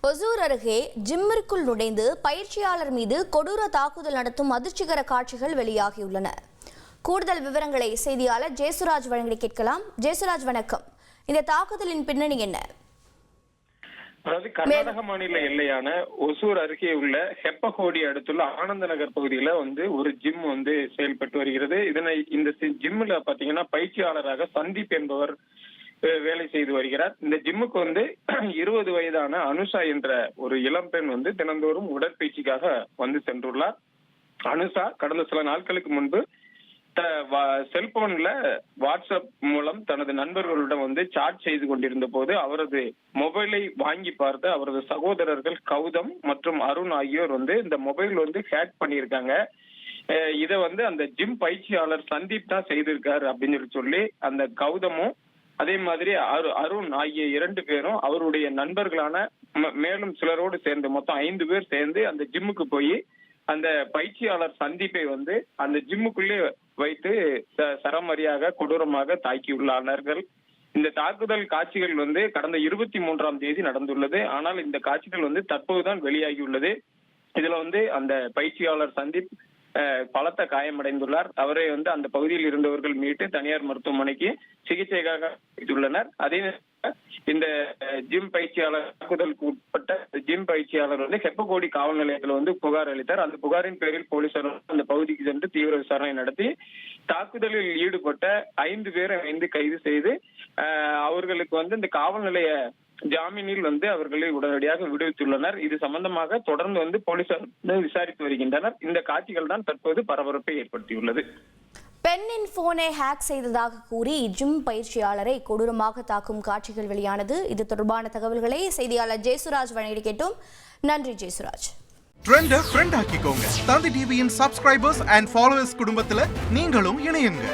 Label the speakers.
Speaker 1: ஒசூர் அருகே ஜிம்மிற்குள் நுழைந்து பயிற்சியாளர் மீது கொடூர தாக்குதல் நடத்தும் அதிர்ச்சிகர காட்சிகள் வெளியாகியுள்ளன. கூடுதல் விவரங்களை செய்தியாளர் ஜெயசுராஜ் வழங்கி கேட்கலாம். ஜெயசுராஜ், வணக்கம். இந்த தாக்குதலின் பின்னணி என்ன?
Speaker 2: அதாவது கர்நாடக மாநில எல்லையான ஒசூர் அருகே உள்ள ஹெப்பகோடி அடுத்துள்ள ஆனந்த நகர் பகுதியில ஒரு ஜிம் செயல்பட்டு வருகிறது. இந்த ஜிம்ல பாத்தீங்கன்னா பயிற்சியாளராக சந்தீப் என்பவர் வேலை செய்து வருகிறார். இந்த ஜிம்முக்கு 20 வயதான அனுஷா என்ற ஒரு இளம்பெண் தினந்தோறும் உடற்பயிற்சிக்காக சென்றுள்ளார். அனுஷா கடந்த சில நாட்களுக்கு முன்பு செல்போன்ல வாட்ஸ்அப் மூலம் தனது நண்பர்களுடன் சாட் செய்து கொண்டிருந்த போது அவரது மொபைலை வாங்கி பார்த்து அவரது சகோதரர்கள் கௌதம் மற்றும் அருண் ஆகியோர் இந்த மொபைல் ஹேக் பண்ணியிருக்காங்க. இதை அந்த ஜிம் பயிற்சியாளர் சந்தீப் தான் செய்திருக்காரு அப்படின்னு சொல்லி அந்த கௌதமும் அதே மாதிரி அருண் ஆகிய 2 பேரும் அவருடைய நண்பர்களான மேலும் சிலரோடு சேர்ந்து மொத்தம் 5 பேர் சேர்ந்து அந்த ஜிம்முக்கு போய் அந்த பயிற்சியாளர் சந்தீப்பை அந்த ஜிம்முக்குள்ளே வைத்து சரமாரியாக கொடூரமாக தாக்கியுள்ளார்கள். இந்த தாக்குதல் காட்சிகள் கடந்த 23ஆம் தேதி நடந்துள்ளது. ஆனால் இந்த காட்சிகள் தற்போதுதான் வெளியாகியுள்ளது. இதுல அந்த பயிற்சியாளர் சந்தீப் பலத்த காயமடைந்துள்ளார். அவரை அந்த பகுதியில் இருந்தவர்கள் மீட்டு தனியார் மருத்துவமனைக்கு சிகிச்சைக்காக வைத்துள்ளனர். அதே இந்த ஜிம் பயிற்சியாளர் தாக்குதலுக்கு உட்பட்ட ஜிம் பயிற்சியாளர் ஹெப்பகோடி காவல் நிலையத்தில் புகார் அளித்தார். அந்த புகாரின் பேரில் போலீசார் அந்த பகுதிக்கு சென்று தீவிர விசாரணை நடத்தி தாக்குதலில் ஈடுபட்ட 5 பேரை கைது செய்து அவர்களுக்கு இந்த காவல் நிலைய ஜாமீனில் அவர்களை உடனடியாக விடுவித்துள்ளனர். இது சம்பந்தமாக தொடர்ந்து போலீசார் விசாரித்து வருகின்றனர். இந்த காட்சிகள் தான் தற்போது பரபரப்பை ஏற்படுத்தியுள்ளது.
Speaker 1: பெண்ணின் போனை ஹேக் செய்ததாக கூறி ஜிம் பயிற்சியாளரை கொடூரமாக தாக்கும் காட்சிகள் வெளியானது. இது தொடர்பான தகவல்களை செய்தியாளர் ஜெயசுராஜ் வழங்கி கேட்டோம். நன்றி ஜெயசுராஜ்.
Speaker 3: ட்ரெண்டை ஃப்ரெண்ட் ஆக்கிக்கோங்க. தந்தி டிவியின் சப்ஸ்கிரைபர்ஸ் அண்ட் ஃபாலோவர்ஸ் குடும்பத்துல நீங்களும் இணையுங்க.